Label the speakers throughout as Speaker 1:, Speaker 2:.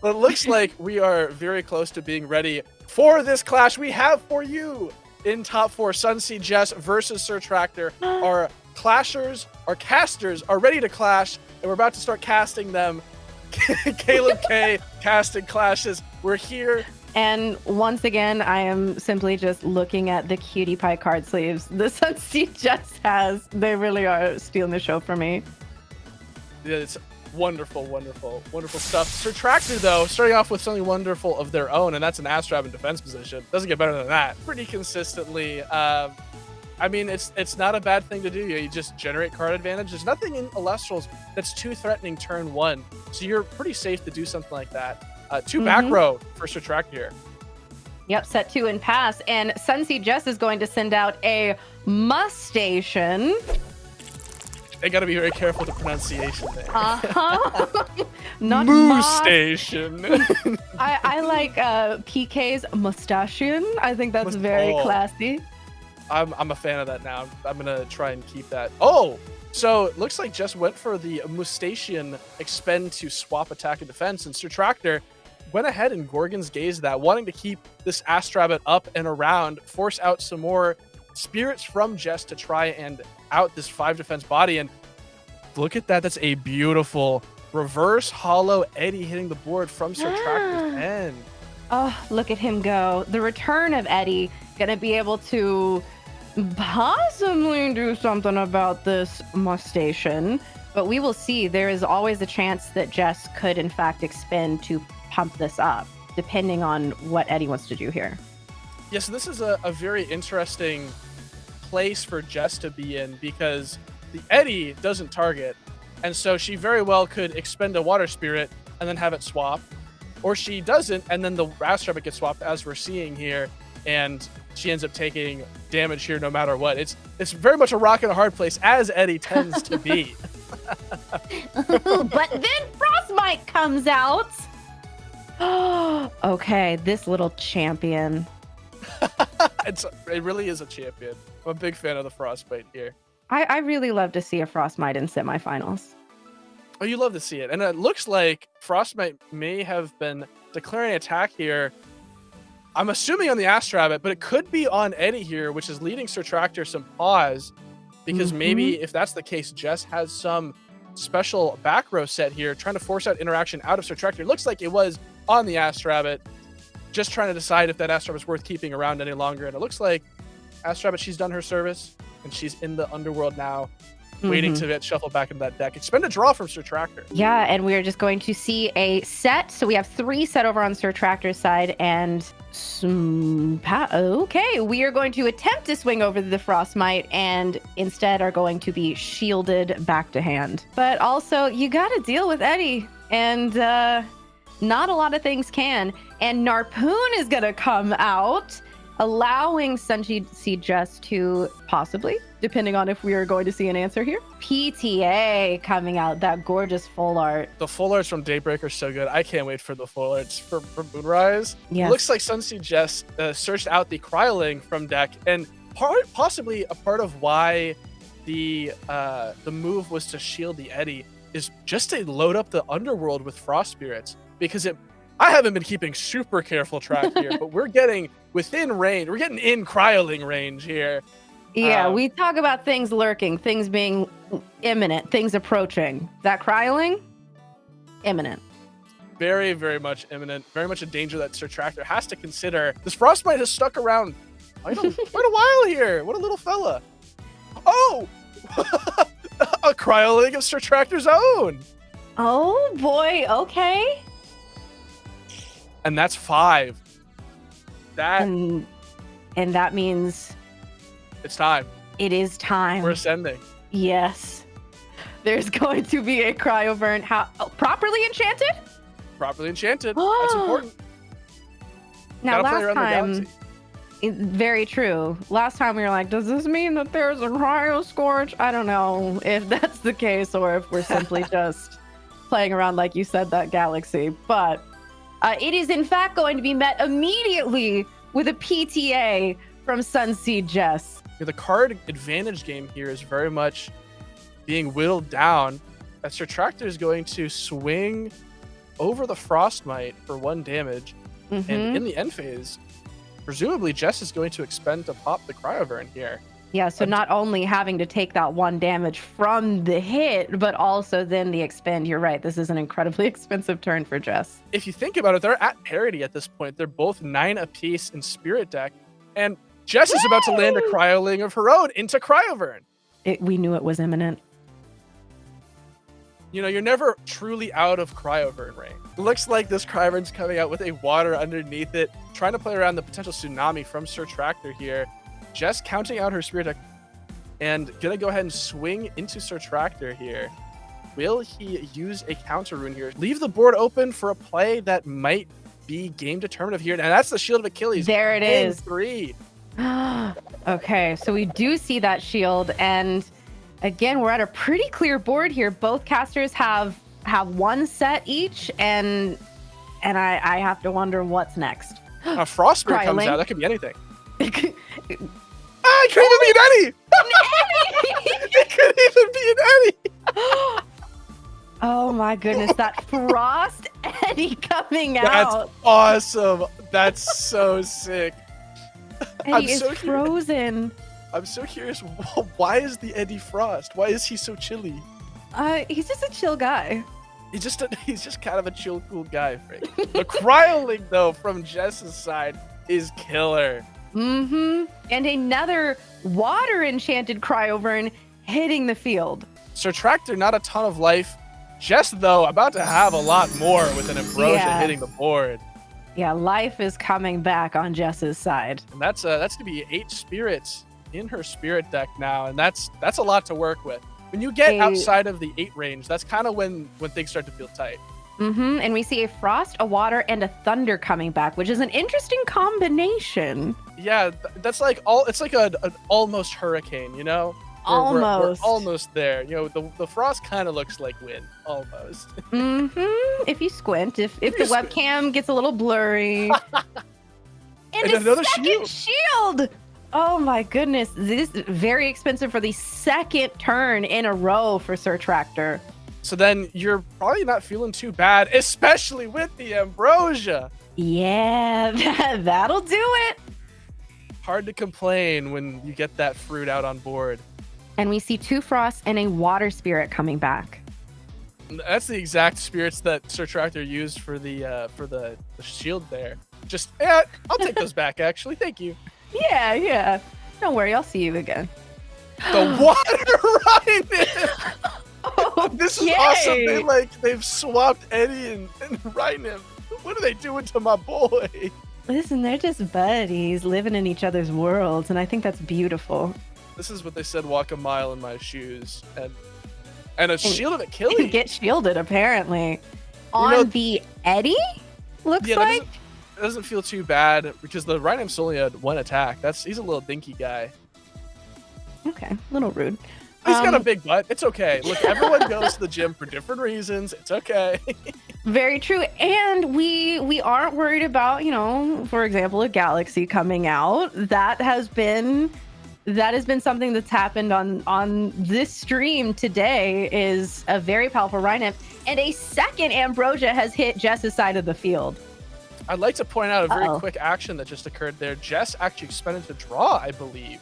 Speaker 1: Well, it looks like we are very close to being ready for this clash. We have for you in top 4 SunseedJess versus SirTractor. Our clashers, our casters are ready to clash, and we're about to start casting them. Caleb K casting clashes. We're here.
Speaker 2: And once again, I am simply just looking at the cutie pie card sleeves the SunseedJess has. They really are stealing the show for me.
Speaker 1: Yeah, it's wonderful, wonderful, wonderful stuff. SirTractor, though, starting off with something wonderful of their own, and that's an Astrab in defense position. Doesn't get better than that. Pretty consistently. I mean, it's not a bad thing to do. You just generate card advantage. There's nothing in Elestrals that's too threatening turn 1, so you're pretty safe to do something like that. 2 back row for SirTractor here.
Speaker 2: Yep, set 2 and pass. And SunseedJess is going to send out a Mustation.
Speaker 1: They got to be very careful with the pronunciation there.
Speaker 2: Not
Speaker 1: Mustation.
Speaker 2: I like PK's Mustachian. I think that's very classy.
Speaker 1: I'm a fan of that now. I'm going to try and keep that. Oh, so it looks like Jess went for the Mustachian expend to swap attack and defense, and SirTractor went ahead and Gorgon's Gaze that, wanting to keep this Astrabbit up and around, force out some more spirits from Jess to try and out this 5 defense body. And look at that. That's a beautiful reverse hollow Eddie hitting the board from SirTractor's end.
Speaker 2: Oh, look at him go. The return of Eddie going to be able to possibly do something about this Mustation, but we will see. There is always a chance that Jess could in fact expend to pump this up, depending on what Eddie wants to do here.
Speaker 1: Yeah, so this is a very interesting place for Jess to be in, because the Eddie doesn't target, and so she very well could expend a Water Spirit and then have it swap, or she doesn't, and then the Astrabbit gets swapped, as we're seeing here, and she ends up taking damage here no matter what. It's very much a rock and a hard place, as Eddie tends to be.
Speaker 2: But then Frostbite comes out. Okay, this little champion.
Speaker 1: It really is a champion. I'm a big fan of the Frostbite here.
Speaker 2: I really love to see a Frostbite in semifinals.
Speaker 1: Oh, you love to see it. And it looks like Frostbite may have been declaring attack here. I'm assuming on the Astrabbit, but it could be on Eddie here, which is leading SirTractor some pause, because maybe if that's the case, Jess has some special back row set here, trying to force out interaction out of SirTractor. It looks like it was on the Astrabbit, just trying to decide if that Astrabbit is worth keeping around any longer. And it looks like Astrabbit, she's done her service, and she's in the underworld now, waiting to get shuffled back into that deck. Expend a draw from SirTractor.
Speaker 2: Yeah, and we are just going to see a set. So we have 3 set over on SirTractor's side, and okay, we are going to attempt to swing over the Frostmite, and instead are going to be shielded back to hand. But also, you got to deal with Eddie, and not a lot of things can. And Narpoon is going to come out, allowing SunseedJess to possibly, depending on if we are going to see an answer here, PTA coming out, that gorgeous full art.
Speaker 1: The full arts from Daybreak are so good. I can't wait for the full arts for Moonrise.
Speaker 2: Yes.
Speaker 1: It looks like SunseedJess searched out the Kryling from deck, and possibly a part of why the move was to shield the Eddie is just to load up the Underworld with Frost Spirits, because I haven't been keeping super careful track here, but we're getting within range. We're getting in Kryling range here.
Speaker 2: Yeah, we talk about things lurking, things being imminent, things approaching. That Kryling, imminent.
Speaker 1: Very, very much imminent. Very much a danger that SirTractor has to consider. This Frostbite has stuck around quite a while here. What a little fella. Oh! A Kryling of SirTractor's own.
Speaker 2: Oh, boy. Okay.
Speaker 1: And that's 5.
Speaker 2: And that means
Speaker 1: it's time.
Speaker 2: It is time.
Speaker 1: We're ascending.
Speaker 2: Yes. There's going to be a Cryovern. Properly enchanted?
Speaker 1: Properly enchanted. That's important.
Speaker 2: Now,
Speaker 1: Gotta play around
Speaker 2: last
Speaker 1: the
Speaker 2: time, very true. Last time we were like, does this mean that there's a Cryo Scorch? I don't know if that's the case, or if we're simply just playing around, like you said, that galaxy. But it is in fact going to be met immediately with a PTA from SunseedJess.
Speaker 1: The card advantage game here is very much being whittled down, as SirTractor is going to swing over the Frostmite for 1 damage.
Speaker 2: Mhm.
Speaker 1: And in the end phase, presumably Jess is going to expend to pop the Cryovern here.
Speaker 2: Yeah, so not only having to take that 1 damage from the hit, but also then the expend. You're right. This is an incredibly expensive turn for Jess.
Speaker 1: If you think about it, they're at parity at this point. They're both 9 apiece in Spirit Deck. And Jess is about to land a Cryoling of her own into Cryovern.
Speaker 2: We knew it was imminent.
Speaker 1: You know, you're never truly out of Cryovern range. Looks like this Cryovern's coming out with a water underneath it, trying to play around the potential tsunami from SirTractor here. Jess counting out her Spirit Deck and gonna go ahead and swing into SirTractor here. Will he use a counter rune here? Leave the board open for a play that might be game determinative here. And that's the Shield of Achilles.
Speaker 2: There it is.
Speaker 1: 3.
Speaker 2: Okay, so we do see that shield, and again, we're at a pretty clear board here. Both casters have 1 set each, and I have to wonder what's next.
Speaker 1: Frostbeard comes
Speaker 2: Cryling.
Speaker 1: out. That could be anything. It could even be an Eddie! It could even be an Eddie!
Speaker 2: Oh my goodness, that Frost Eddie coming
Speaker 1: That's
Speaker 2: out.
Speaker 1: awesome. That's so sick.
Speaker 2: Eddie is frozen.
Speaker 1: I'm so curious. Why is the Eddie Frost? Why is he so chilly?
Speaker 2: He's just a chill guy.
Speaker 1: He's just kind of a chill, cool guy, Frank. The Cryoling, though, from Jess's side is killer.
Speaker 2: Mm-hmm. And another water enchanted Cryovern hitting the field.
Speaker 1: SirTractor, not a ton of life. Jess, though, about to have a lot more with an Ambrosia hitting the board.
Speaker 2: Yeah, life is coming back on Jess's side.
Speaker 1: And that's gonna be 8 spirits in her Spirit Deck now, and that's a lot to work with. When you get outside of the 8 range, that's kind of when things start to feel tight.
Speaker 2: Mm-hmm. And we see a Frost, a Water, and a Thunder coming back, which is an interesting combination.
Speaker 1: Yeah, that's like it's like an almost hurricane, you know?
Speaker 2: Almost.
Speaker 1: We're almost there. You know, the Frost kind of looks like wind, almost.
Speaker 2: Mm-hmm. If you squint, if the webcam gets a little blurry. and
Speaker 1: another
Speaker 2: second shield. Oh my goodness. This is very expensive for the 2nd turn in a row for SirTractor.
Speaker 1: So then you're probably not feeling too bad, especially with the Ambrosia.
Speaker 2: Yeah, that'll do it.
Speaker 1: Hard to complain when you get that fruit out on board.
Speaker 2: And we see 2 Frosts and a Water Spirit coming back.
Speaker 1: That's the exact spirits that SirTractor used for the shield there. Just, yeah, I'll take those back, actually. Thank you.
Speaker 2: Yeah. Don't worry, I'll see you again.
Speaker 1: The water Rhino! This is awesome. They've swapped Eddie and Rhino. What are they doing to my boy?
Speaker 2: Listen, they're just buddies living in each other's worlds, and I think that's beautiful.
Speaker 1: This is what they said, walk a mile in my shoes. And a Shield of Achilles.
Speaker 2: Get shielded, apparently. On the Eddie, looks like?
Speaker 1: It doesn't feel too bad, because the Rhino's only had 1 attack. He's a little dinky guy.
Speaker 2: Okay, a little rude.
Speaker 1: He's got a big butt. It's okay. Look, everyone goes to the gym for different reasons. It's okay.
Speaker 2: Very true. And we aren't worried about, for example, a Galaxy coming out. That has been something that's happened on this stream today, is a very powerful Rhino. And a 2nd Ambrosia has hit Jess's side of the field.
Speaker 1: I'd like to point out a very quick action that just occurred there. Jess actually expended to draw, I believe,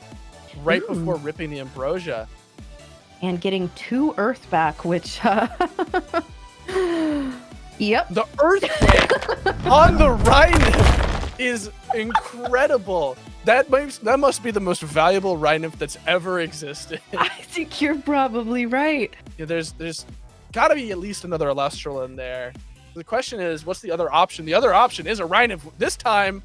Speaker 1: right before ripping the Ambrosia.
Speaker 2: And getting 2 Earth back, which, yep.
Speaker 1: The Earthquake on the Rhino is incredible. That must be the most valuable Rhino that's ever existed.
Speaker 2: I think you're probably right.
Speaker 1: Yeah, there's got to be at least another Elestral in there. The question is, what's the other option? The other option is a Rhino. This time.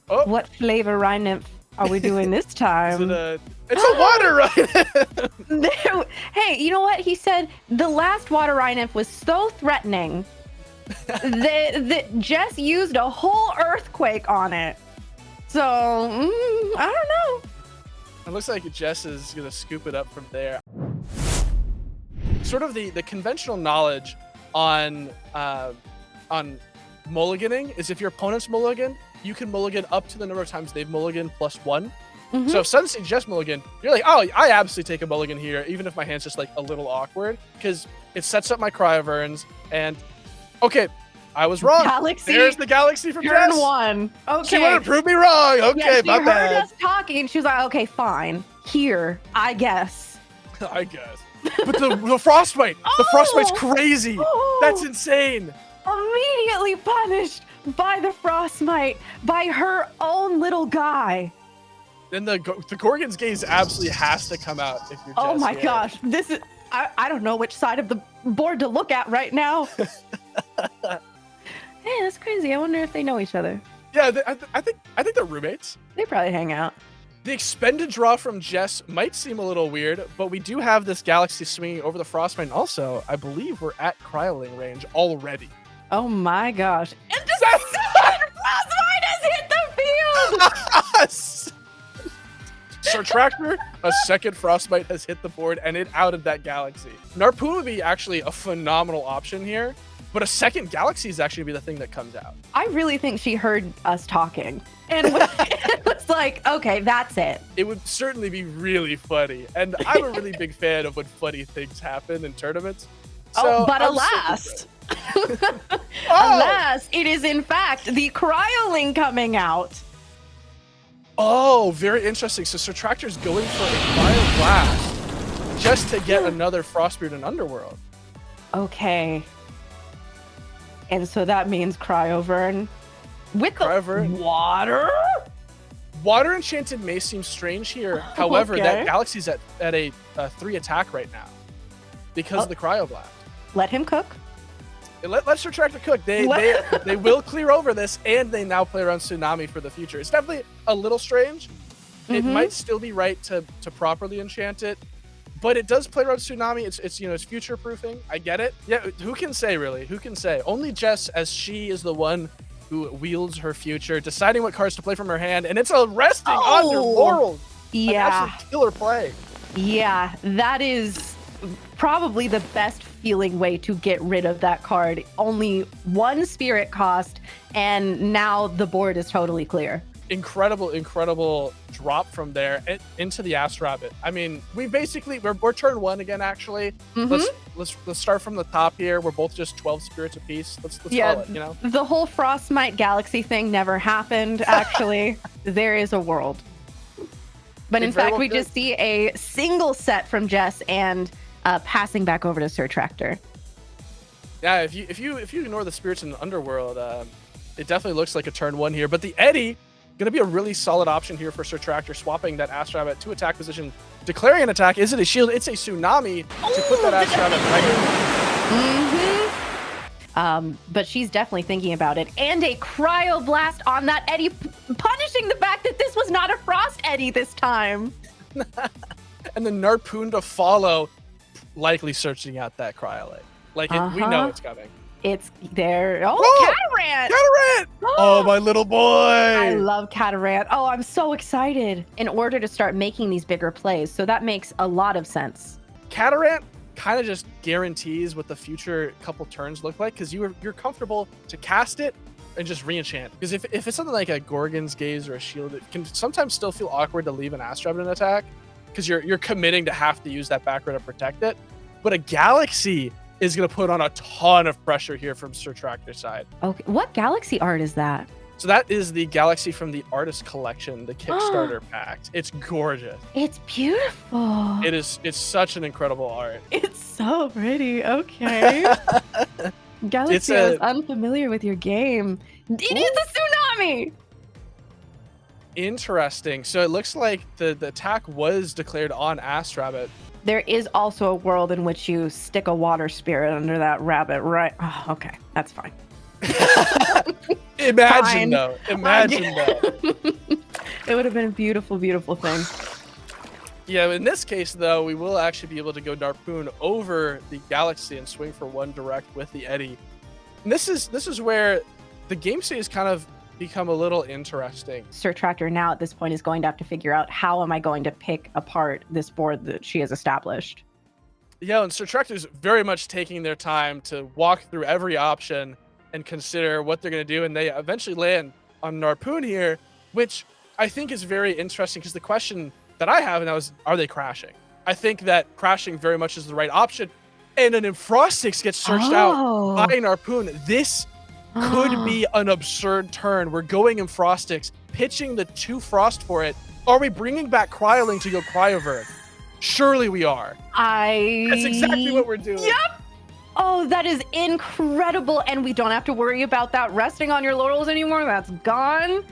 Speaker 2: What flavor Rhino are we doing this time?
Speaker 1: It's a water Rhino.
Speaker 2: Hey, you know what? He said the last water Rhino was so threatening that Jess used a whole earthquake on it. So, I don't know.
Speaker 1: It looks like Jess is going to scoop it up from there. Sort of the conventional knowledge on mulliganing is if your opponent's mulligan, you can mulligan up to the number of times they've mulliganed plus 1.
Speaker 2: Mm-hmm.
Speaker 1: So if SunseedJess mulligan, you're like, oh, I absolutely take a mulligan here, even if my hand's just like a little awkward, because It sets up my Cryoverns, and okay, I was wrong.
Speaker 2: Galaxy.
Speaker 1: There's the Galaxy from
Speaker 2: Turn
Speaker 1: Jess.
Speaker 2: 1. Okay.
Speaker 1: She wanted to prove me wrong. Okay,
Speaker 2: yeah, she
Speaker 1: my
Speaker 2: heard
Speaker 1: bad.
Speaker 2: us talking, and she was like, okay, fine. Here, I guess.
Speaker 1: I guess. But the Frostbite, the Frostbite's crazy.
Speaker 2: Oh.
Speaker 1: That's insane.
Speaker 2: Immediately punished by the Frostmite, by her own little guy.
Speaker 1: Then the Gorgon's Gaze absolutely has to come out if you're Jess.
Speaker 2: Oh my
Speaker 1: here.
Speaker 2: gosh, this is, I don't know which side of the board to look at right now. Hey, that's crazy. I wonder if they know each other.
Speaker 1: Yeah, I think they're roommates.
Speaker 2: They probably hang out.
Speaker 1: The expended draw from Jess might seem a little weird, but we do have this Galaxy swinging over the Frostbite. And also, I believe we're at Cryoling range already.
Speaker 2: Oh my gosh. And the Frostmite has hit the field!
Speaker 1: SirTractor, a second Frostbite has hit the board, and it outed that Galaxy. Narpoon would be actually a phenomenal option here, but a second Galaxy is actually be the thing that comes out.
Speaker 2: I really think she heard us talking and was like, okay, that's it.
Speaker 1: It would certainly be really funny, and I'm a really big fan of when funny things happen in tournaments. So
Speaker 2: but
Speaker 1: I'm
Speaker 2: alas,
Speaker 1: Oh!
Speaker 2: alas, it is in fact the Cryoling coming out.
Speaker 1: Oh, very interesting. So SirTractor's going for a Cryo Blast just to get another Frostbeard and Underworld.
Speaker 2: Okay. And so that means Cryovern with
Speaker 1: Cryovern.
Speaker 2: the water?
Speaker 1: Water Enchanted may seem strange here. However,
Speaker 2: Okay.
Speaker 1: that Galaxy's at a 3 attack right now because of the Cryo Blast.
Speaker 2: Let him cook.
Speaker 1: Let SirTractor cook. They will clear over this, and they now play around Tsunami for the future. It's definitely a little strange. It might still be right to properly enchant it, but it does play around Tsunami. It's future proofing. I get it. Yeah, who can say really? Who can say? Only Jess, as she is the one who wields her future, deciding what cards to play from her hand, and it's a resting on your laurels.
Speaker 2: Yeah.
Speaker 1: An absolute killer play.
Speaker 2: Yeah, that is probably the best feeling way to get rid of that card. Only one spirit cost, and now the board is totally clear.
Speaker 1: Incredible drop from there into the Ass Rabbit. I mean, we're turn 1 again. Actually, let's start from the top here. We're both just 12 spirits apiece. Let's call it.
Speaker 2: The whole Frostmite Galaxy thing never happened. Actually, there is a world, but in fact, we just see a single set from Jess and passing back over to SirTractor.
Speaker 1: Yeah, if you ignore the spirits in the Underworld, it definitely looks like a turn 1 here. But the Eddy gonna be a really solid option here for SirTractor, swapping that Ass Rabbit to attack position, declaring an attack. Is it a shield? It's a Tsunami to put that Ass Rabbit right.
Speaker 2: But she's definitely thinking about it, and a Cryo Blast on that Eddy, punishing the fact that this was not a Frost Eddy this time.
Speaker 1: And then Narpoon to follow, likely searching out that Cryolite. We know it's coming.
Speaker 2: It's there. Oh, Catarant!
Speaker 1: Catarant! Oh, my little boy!
Speaker 2: I love Catarant. Oh, I'm so excited. In order to start making these bigger plays, so that makes a lot of sense.
Speaker 1: Catarant kind of just guarantees what the future couple turns look like, because you're comfortable to cast it and just re-enchant. Because if it's something like a Gorgon's Gaze or a Shield, it can sometimes still feel awkward to leave an Ass Rabbit in attack, because you're committing to have to use that back row to protect it. But a Galaxy is going to put on a ton of pressure here from SirTractor's side.
Speaker 2: Okay, what Galaxy art is that?
Speaker 1: So that is the Galaxy from the Artist Collection, the Kickstarter pack. It's gorgeous.
Speaker 2: It's beautiful.
Speaker 1: It's such an incredible art.
Speaker 2: It's so pretty. Okay. Galaxy, I was unfamiliar with your game. It is a Tsunami!
Speaker 1: Interesting. So it looks like the attack was declared on Ass Rabbit.
Speaker 2: There is also a world in which you stick a water spirit under that rabbit, right? Oh, okay, that's fine.
Speaker 1: Imagine though.
Speaker 2: It would have been a beautiful, beautiful thing.
Speaker 1: Yeah, in this case though, we will actually be able to go Narpoon over the Galaxy and swing for 1 direct with the Eddy. And this is where the game state has kind of become a little interesting.
Speaker 2: SirTractor now at this point is going to have to figure out, how am I going to pick apart this board that she has established?
Speaker 1: Yeah, and SirTractor is very much taking their time to walk through every option and consider what they're going to do, and they eventually land on Narpoon here, which I think is very interesting, because the question that I have now is, are they crashing? I think that crashing very much is the right option. and then Frostix gets searched out by Narpoon. This could be an absurd turn. We're going Frostix, pitching the 2 Frost for it. Are we bringing back Cryoling to go Cryovert? Surely we are. That's exactly what we're doing.
Speaker 2: Yep. Oh, that is incredible. And we don't have to worry about that resting on your laurels anymore. That's gone.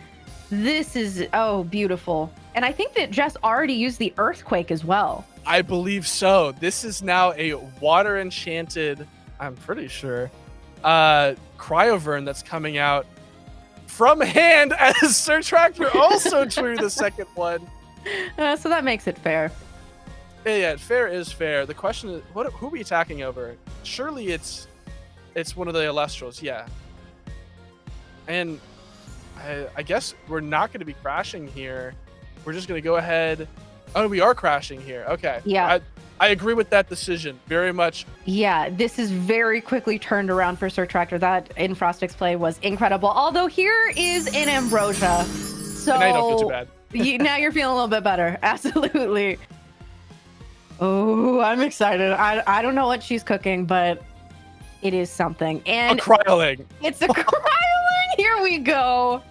Speaker 2: This is, oh, beautiful. And I think that Jess already used the Earthquake as well.
Speaker 1: I believe so. This is now a water enchanted, I'm pretty sure, Cryovern that's coming out from hand as SirTractor also drew the second one.
Speaker 2: So that makes it fair.
Speaker 1: Yeah, fair is fair. The question is, who are we attacking over? Surely it's one of the Elestrals, yeah. And I guess we're not going to be crashing here. We're just going to go ahead. Oh, we are crashing here. Okay.
Speaker 2: Yeah.
Speaker 1: I agree with that decision very much.
Speaker 2: Yeah, this is very quickly turned around for SirTractor. That in Frostix play was incredible. Although here is an Ambrosia. So
Speaker 1: now you don't feel too bad.
Speaker 2: Now you're feeling a little bit better. Absolutely. Oh, I'm excited. I don't know what she's cooking, but it is something. And
Speaker 1: a Cryoling.
Speaker 2: It's a Cryoling. Here we go.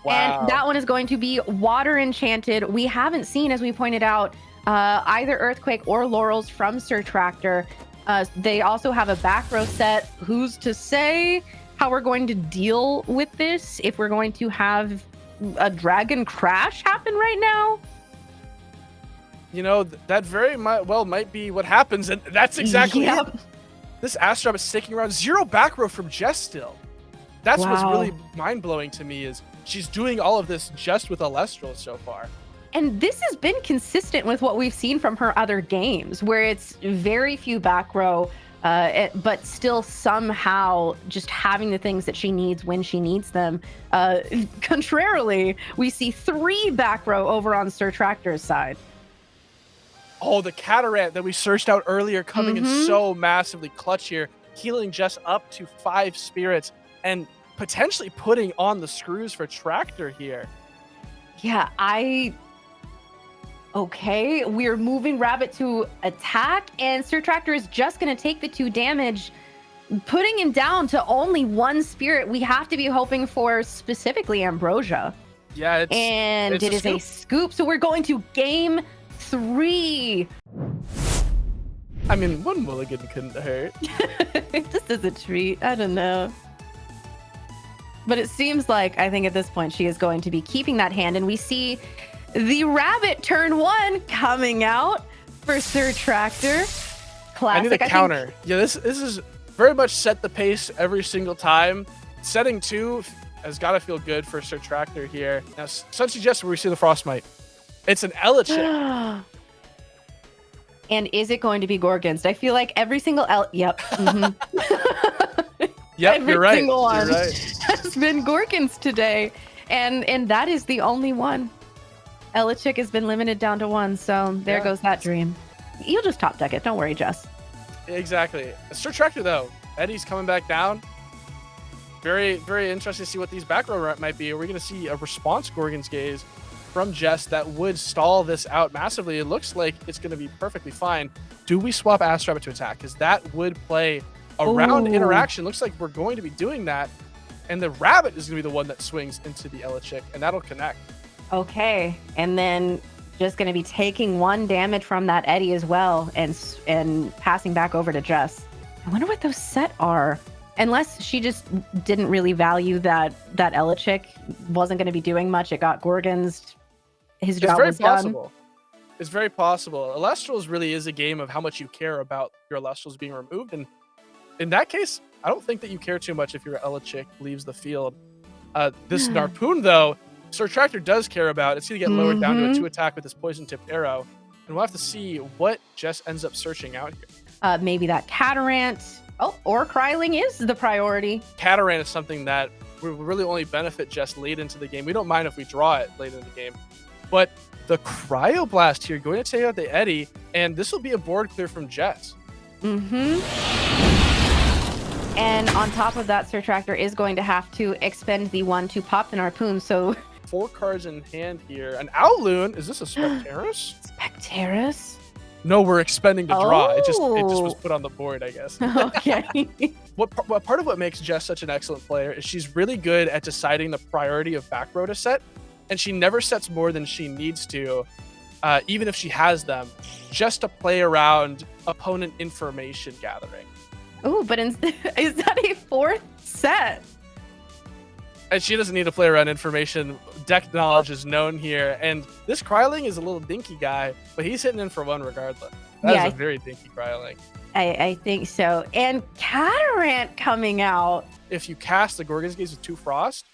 Speaker 1: Wow.
Speaker 2: And that one is going to be water enchanted. We haven't seen, as we pointed out, either Earthquake or Laurels from SirTractor. They also have a back row set. Who's to say how we're going to deal with this? If we're going to have a Dragon Crash happen right now?
Speaker 1: You know, that very well might be what happens, and that's exactly it. This Astrop is sticking around. 0 back row from Jess still. That's what's really mind-blowing to me, is she's doing all of this just with Elestrals so far.
Speaker 2: And this has been consistent with what we've seen from her other games, where it's very few back row, but still somehow just having the things that she needs when she needs them. Contrarily, we see 3 back row over on SirTractor's side.
Speaker 1: Oh, the Cataract that we searched out earlier coming in so massively clutch here, healing Jess up to 5 spirits and potentially putting on the screws for Tractor here.
Speaker 2: Yeah, okay, we're moving Rabbit to attack, and SirTractor is just going to take the 2 damage, putting him down to only 1 spirit. We have to be hoping for specifically Ambrosia.
Speaker 1: Yeah,
Speaker 2: it is a scoop. So we're going to game 3.
Speaker 1: I mean, 1 mulligan couldn't hurt.
Speaker 2: Just as a treat. I don't know. But it seems like, I think at this point, she is going to be keeping that hand. And we see the Rabbit turn 1 coming out for SirTractor. Classic.
Speaker 1: I need a counter. Yeah, this is very much set the pace every single time. Setting 2 has got to feel good for SirTractor here. Now, SunseedJess, where we see the Frostmite. It's an Elechick.
Speaker 2: And is it going to be Gorgons? I feel like every single Yep.
Speaker 1: Yep,
Speaker 2: every
Speaker 1: you're right.
Speaker 2: Single one
Speaker 1: you're right.
Speaker 2: has been Gorgons today. And that is the only one. Elechick has been limited down to 1, so there goes that dream. You'll just top deck it. Don't worry, Jess.
Speaker 1: Exactly. SirTractor, though. Eddie's coming back down. Very, very interesting to see what these back row might be. Are we going to see a response Gorgon's Gaze from Jess that would stall this out massively? It looks like it's going to be perfectly fine. Do we swap Astrabbit to attack? Because that would play a round interaction. Looks like we're going to be doing that. And the Rabbit is going to be the one that swings into the Elechick, and that'll connect.
Speaker 2: Okay. And then just going to be taking 1 damage from that Eddie as well, and passing back over to Jess. I wonder what those set are. Unless she just didn't really value that Elechick wasn't going to be doing much. It got Gorgons. His job was done.
Speaker 1: It's very possible. Elestrals really is a game of how much you care about your Elestrals being removed. And in that case, I don't think that you care too much if your Elechick leaves the field. This Narpoon, though, SirTractor does care about. It's going to get lowered down to a 2 attack with this poison-tipped arrow. And we'll have to see what Jess ends up searching out here.
Speaker 2: Maybe that Catarant. Oh, or Cryling is the priority.
Speaker 1: Catarant is something that will really only benefit Jess late into the game. We don't mind if we draw it late in the game. But the Cryoblast here going to take out the Eddie, and this will be a board clear from Jess.
Speaker 2: And on top of that, SirTractor is going to have to expend the 1 to pop the Narpoon, so...
Speaker 1: 4 cards in hand here. An Owloon. Is this a Specterus?
Speaker 2: Specterus?
Speaker 1: No, we're expending to draw. It just was
Speaker 2: Oh.
Speaker 1: put on the board, I guess.
Speaker 2: Okay.
Speaker 1: What part of what makes Jess such an excellent player is she's really good at deciding the priority of back row to set, and she never sets more than she needs to, even if she has them, just to play around opponent information gathering.
Speaker 2: Oh, but is that a 4th set?
Speaker 1: And she doesn't need to play around information. Deck knowledge is known here, and this Kryling is a little dinky guy, but he's hitting in for 1 regardless. That is a very dinky Kryling.
Speaker 2: I think so. And Catarant coming out.
Speaker 1: If you cast the Gorgon's Gaze with 2 Frost,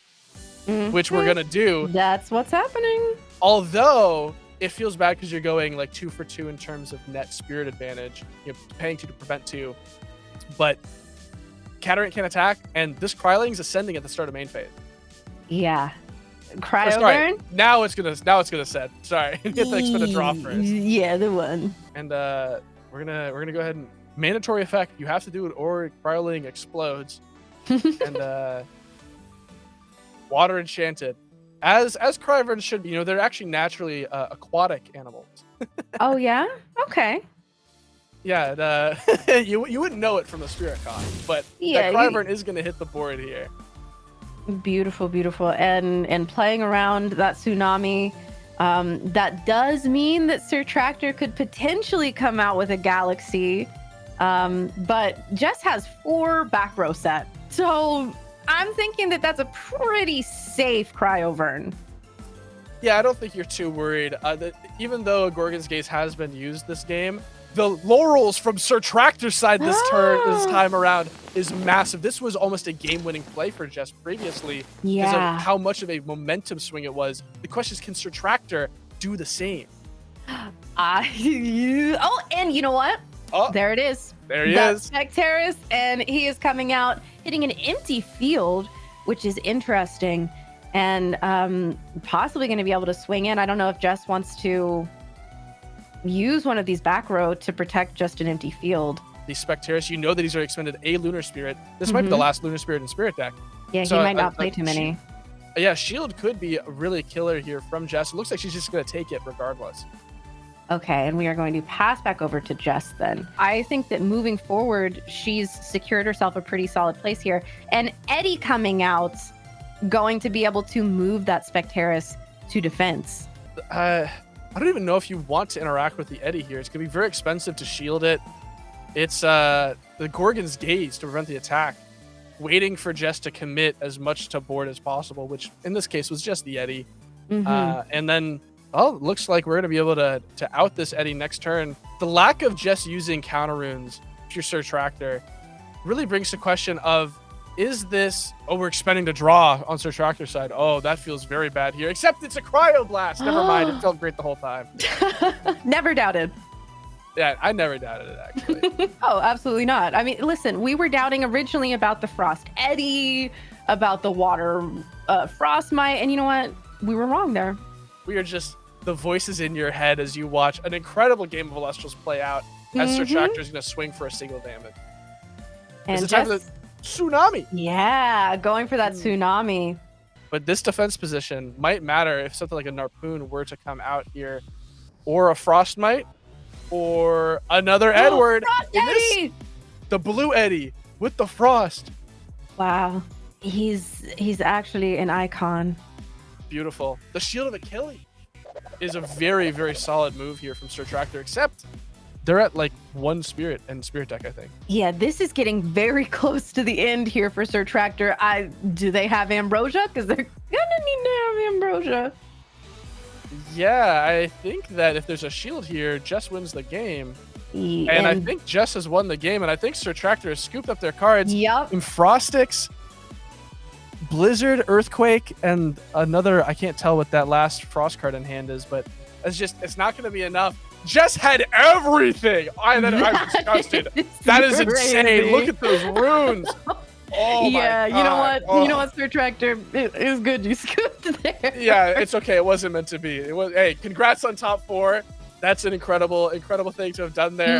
Speaker 1: which we're gonna do,
Speaker 2: that's what's happening.
Speaker 1: Although it feels bad because you're going like 2 for 2 in terms of net spirit advantage. You're paying 2 to prevent 2, but Catarant can attack, and this Kryling's ascending at the start of main phase.
Speaker 2: Yeah.
Speaker 1: Oh,
Speaker 2: Cryo
Speaker 1: sorry.
Speaker 2: burn?
Speaker 1: Now it's gonna set. Sorry, you have to expend a draw first.
Speaker 2: Yeah, the one.
Speaker 1: And we're gonna go ahead and mandatory effect. You have to do it, or Kryling explodes. And water enchanted, as Cryburn should be. You know, they're actually naturally aquatic animals.
Speaker 2: Oh yeah. Okay.
Speaker 1: Yeah, and, you wouldn't know it from the Spirit Con, but
Speaker 2: Yeah,
Speaker 1: Cryburn is gonna hit the board here.
Speaker 2: Beautiful, beautiful. And playing around that tsunami, that does mean that SirTractor could potentially come out with a Galaxy, but Jess has 4 back row set. So I'm thinking that that's a pretty safe Cryovern.
Speaker 1: Yeah, I don't think you're too worried. Even though Gorgon's Gaze has been used this game, the laurels from SirTractor's side this time around is massive. This was almost a game-winning play for Jess previously because of how much of a momentum swing it was. The question is, can SirTractor do the same?
Speaker 2: Oh, and you know what?
Speaker 1: Oh,
Speaker 2: there it is.
Speaker 1: There he is.
Speaker 2: Spectaris, and he is coming out, hitting an empty field, which is interesting, and possibly going to be able to swing in. I don't know if Jess wants to use one of these back row to protect just an empty field.
Speaker 1: The Spectaris, you know that he's already expended a Lunar Spirit. This might be the last Lunar Spirit in Spirit deck.
Speaker 2: Yeah, so, he might not play too many.
Speaker 1: Yeah, Shield could be really killer here from Jess. It looks like she's just going to take it regardless.
Speaker 2: Okay, and we are going to pass back over to Jess then. I think that moving forward, she's secured herself a pretty solid place here. And Eddie coming out, going to be able to move that Spectaris to defense.
Speaker 1: I don't even know if you want to interact with the Eddie here. It's going to be very expensive to shield it. It's the Gorgon's Gaze to prevent the attack, waiting for Jess to commit as much to board as possible, which in this case was just the Eddie. And then, it looks like we're going to be able to out this Eddie next turn. The lack of Jess using counter runes, if you're SirTractor, really brings the question of, is this, we're expending to draw on SirTractor's side. Oh, that feels very bad here, except it's a Cryoblast. Never mind, it felt great the whole time.
Speaker 2: Never doubted.
Speaker 1: Yeah, I never doubted it, actually.
Speaker 2: Oh, absolutely not. I mean, listen, we were doubting originally about the Frost Eddie, about the Water Frostmite, and you know what? We were wrong there.
Speaker 1: We are just the voices in your head as you watch an incredible game of Elestrals play out, as SirTractor is going to swing for a single damage.
Speaker 2: And
Speaker 1: it's the time of the tsunami.
Speaker 2: Yeah, going for that tsunami.
Speaker 1: But this defense position might matter if something like a Narpoon were to come out here, or a Frostmite, or another Edward. The blue Eddie with the frost.
Speaker 2: Wow, he's actually an icon.
Speaker 1: Beautiful. The Shield of Achilles is a very, very solid move here from SirTractor, except they're at like 1 spirit and spirit deck, I think.
Speaker 2: Yeah, this is getting very close to the end here for SirTractor. Do they have Ambrosia? Because they're gonna need to have Ambrosia.
Speaker 1: Yeah, I think that if there's a shield here, Jess wins the game. And I think Jess has won the game, and I think SirTractor has scooped up their cards.
Speaker 2: Yep.
Speaker 1: In Frostix, Blizzard, Earthquake, and another, I can't tell what that last Frost card in hand is, but it's not going to be enough. Jess had everything. I'm disgusted. That is insane. Look at those runes. Oh
Speaker 2: yeah,
Speaker 1: my God.
Speaker 2: You know what?
Speaker 1: Oh.
Speaker 2: You know what, SirTractor? It is good you scooped there.
Speaker 1: Yeah, it's okay. It wasn't meant to be. It was. Hey, congrats on top 4. That's an incredible thing to have done there.